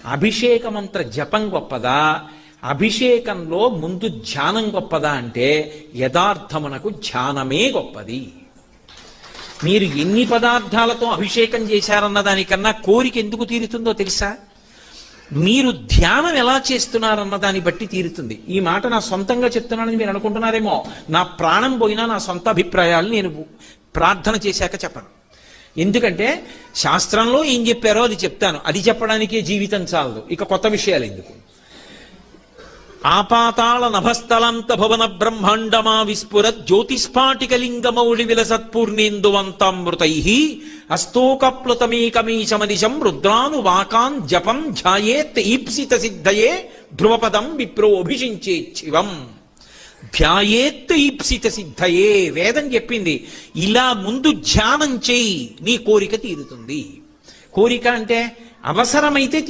అభిషేక మంత్ర జపం గొప్పదా, అభిషేకంలో ముందు ధ్యానం గొప్పదా అంటే యథార్థమునకు ధ్యానమే గొప్పది. మీరు ఎన్ని పదార్థాలతో అభిషేకం చేశారన్న దానికన్నా కోరిక ఎందుకు తీరుతుందో తెలుసా? మీరు ధ్యానం ఎలా చేస్తున్నారన్న దాన్ని బట్టి తీరుతుంది. ఈ మాట నా సొంతంగా చెప్తున్నానని మీరు అనుకుంటున్నారేమో. నా ప్రాణం పోయినా నా సొంత అభిప్రాయాలు నేను ప్రార్థన చేశాక చెప్పను. ఎందుకంటే శాస్త్రంలో ఏం చెప్పారో అది చెప్తాను. అది చెప్పడానికే జీవితం చాలదు, ఇక కొత్త విషయాలు ఎందుకు. ఆపాతాళ నభస్థలంత భవన బ్రహ్మాండమా విస్ఫురత్ జ్యోతిస్ఫాటికలింగమౌళి విలసత్పూర్ణేందువంతామృతై అస్తోకప్లుతమేకమీశమదిశం రుద్రాను వాకాన్ జపం ధ్యాయేత్ ఈప్సిత సిద్ధయే ధ్రువపదం విప్రోభిషించేచ్చివం. ధ్యాయేత్ ఈప్సిత సిద్ధయే వేదం చెప్పింది. ఇలా ముందు ధ్యానం చేయి, నీ కోరిక తీరుతుంది. కోరిక అంటే అవసరమైతే